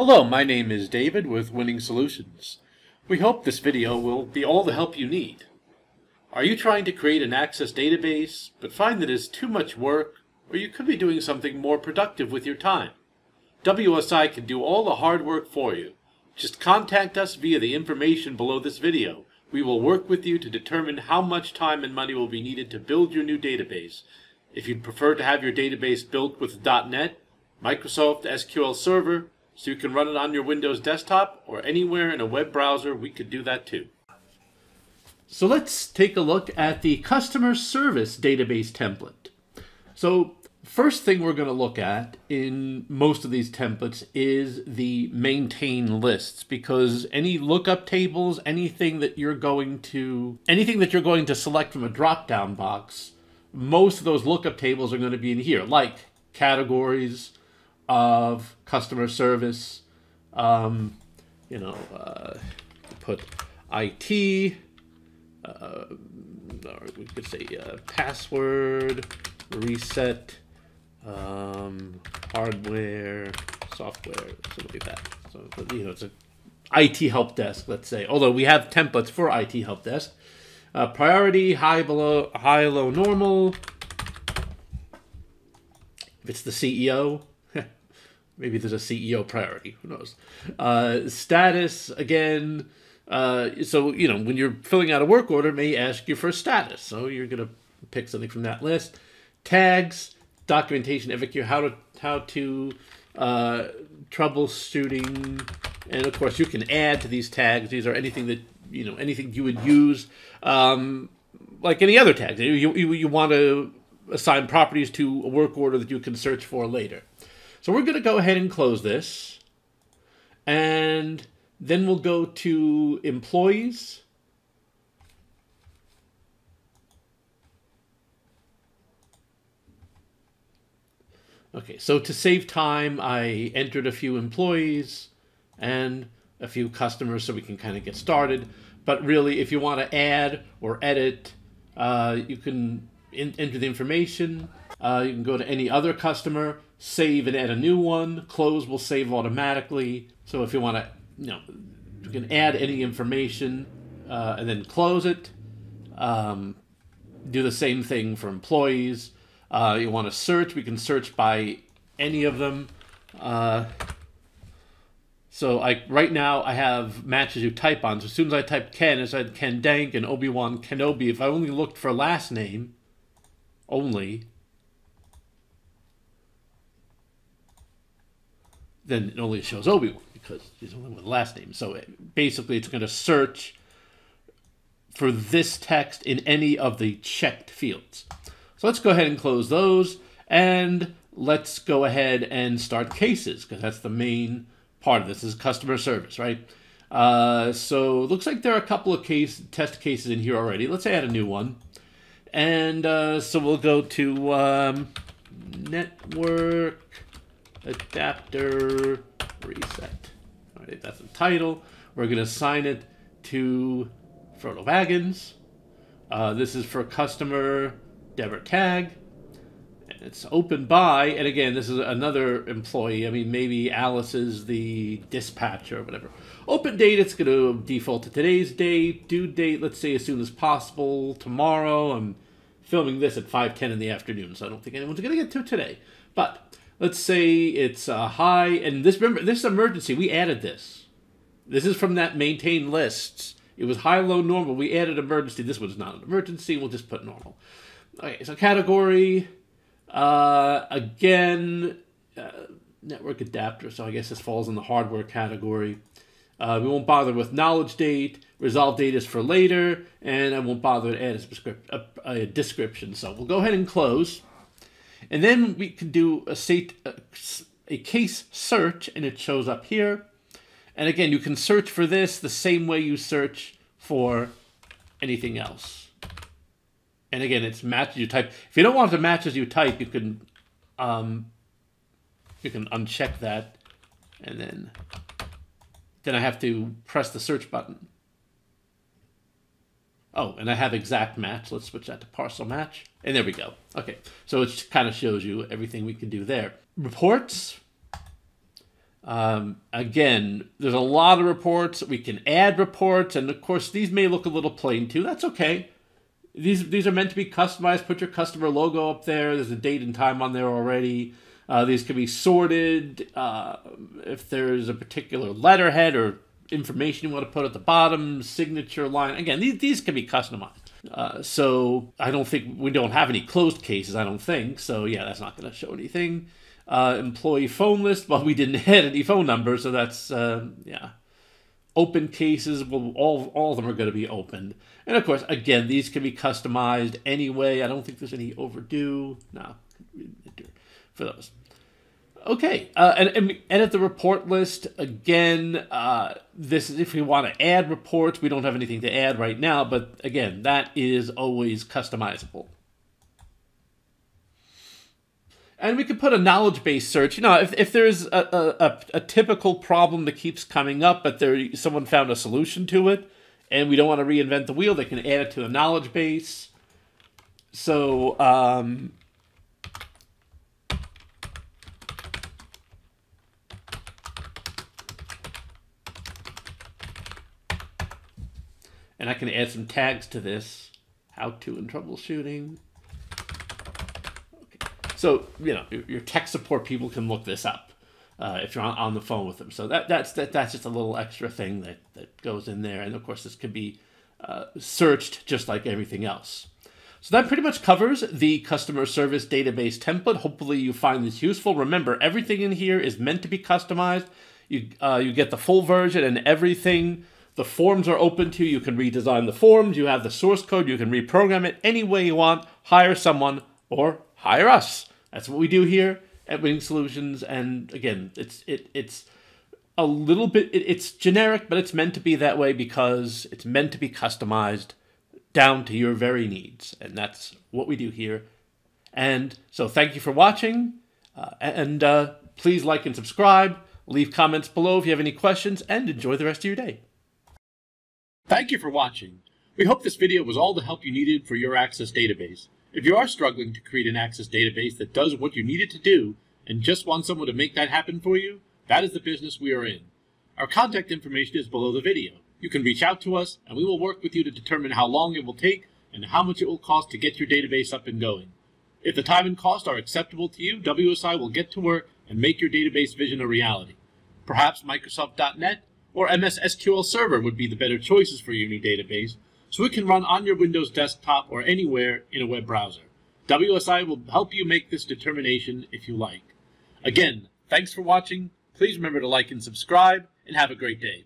Hello, my name is David with Winning Solutions. We hope this video will be all the help you need. Are you trying to create an Access database, but find that it's too much work, or you could be doing something more productive with your time? WSI can do all the hard work for you. Just contact us via the information below this video. We will work with you to determine how much time and money will be needed to build your new database. If you'd prefer to have your database built with .NET, Microsoft SQL Server, so you can run it on your Windows desktop or anywhere in a web browser, we could do that too. So let's take a look at the customer service database template. So first thing we're going to look at in most of these templates is the maintain lists, because any lookup tables, anything that you're going to select from a drop-down box, most of those lookup tables are going to be in here, like categories of customer service, put IT, or we could say password, reset, hardware, software, something like that. So, it's an IT help desk, let's say, although we have templates for IT help desk. Priority, high, low, normal. If it's the CEO, maybe there's a CEO priority, who knows. Status, again, so, when you're filling out a work order, it may ask you for a status. So you're going to pick something from that list. Tags, documentation, FAQ, how to troubleshooting. And of course, you can add to these tags. These are anything that, anything you would use, like any other tags. You want to assign properties to a work order that you can search for later. So we're going to go ahead and close this, and then we'll go to employees. Okay, so to save time, I entered a few employees and a few customers so we can kind of get started. But really, if you want to add or edit, you can enter the information. You can go to any other customer, save and add a new one. Close will save automatically. So if you want to, you can add any information and then close it. Do the same thing for employees. You want to search, we can search by any of them. So right now I have matches you type on. So as soon as I type Ken, I said Ken Dank and Obi-Wan Kenobi. If I only looked for last name only, then it only shows Obi-Wan because he's the only one with the last name. So basically it's going to search for this text in any of the checked fields. So let's go ahead and close those, and let's go ahead and start cases, because that's the main part of this, is customer service, right? So it looks like there are a couple of test cases in here already. Let's add a new one. And so we'll go to network adapter reset. All right, that's the title. We're going to assign it to Frodo Baggins. This is for customer Deborah Tag. And it's open by, and again, this is another employee. I mean, maybe Alice is the dispatcher or whatever. Open date, it's going to default to today's date. Due date, let's say as soon as possible. Tomorrow, I'm filming this at 5:10 in the afternoon, so I don't think anyone's going to get to it today. But let's say it's high, and remember, this is emergency. We added this. This is from that maintain lists. It was high, low, normal. We added emergency. This one's not an emergency. We'll just put normal. Okay, so category, again, network adapter. So I guess this falls in the hardware category. We won't bother with knowledge date. Resolve date is for later, and I won't bother to add a description. So we'll go ahead and close. And then we can do a case search, and it shows up here. And again, you can search for this the same way you search for anything else. And again, it's matches you type. If you don't want the matches you type, you can uncheck that, and then I have to press the search button. Oh, and I have exact match. Let's switch that to parcel match. And there we go. Okay, so it kind of shows you everything we can do there. Reports. Again, there's a lot of reports. We can add reports, and of course, these may look a little plain too. That's okay. These are meant to be customized. Put your customer logo up there. There's a date and time on there already. These can be sorted. If there's a particular letterhead or information you want to put at the bottom, signature line. Again, these can be customized. So I don't think we don't have any closed cases. I don't think so. Yeah, that's not going to show anything. Employee phone list. Well, we didn't add any phone numbers, so that's yeah. Open cases. Well, all of them are going to be opened. And of course, again, these can be customized anyway. I don't think there's any overdue. No, for those. Okay, and edit the report list. Again, this is if we want to add reports. We don't have anything to add right now, but again, that is always customizable. And we could put a knowledge-based search. You know, if there's a typical problem that keeps coming up, but someone found a solution to it, and we don't want to reinvent the wheel, they can add it to a knowledge base. So, and I can add some tags to this. How to and troubleshooting. Okay. So, you know, your tech support people can look this up if you're on the phone with them. So that's just a little extra thing that goes in there. And of course, this can be searched just like everything else. So that pretty much covers the customer service database template. Hopefully you find this useful. Remember, everything in here is meant to be customized. You get the full version and everything. The forms are open to you. You can redesign the forms. You have the source code. You can reprogram it any way you want. Hire someone or hire us. That's what we do here at Winning Solutions. And again, it's a little bit, it's generic, but it's meant to be that way because it's meant to be customized down to your very needs. And that's what we do here. And so thank you for watching. Please like and subscribe. Leave comments below if you have any questions, and enjoy the rest of your day. Thank you for watching. We hope this video was all the help you needed for your Access database. If you are struggling to create an Access database that does what you need it to do, and just want someone to make that happen for you, that is the business we are in. Our contact information is below the video. You can reach out to us, and we will work with you to determine how long it will take and how much it will cost to get your database up and going. If the time and cost are acceptable to you, WSI will get to work and make your database vision a reality. Perhaps Microsoft.NET or MS SQL Server would be the better choices for your new database, so it can run on your Windows desktop or anywhere in a web browser. WSI will help you make this determination if you like. Again, thanks for watching. Please remember to like and subscribe, and have a great day.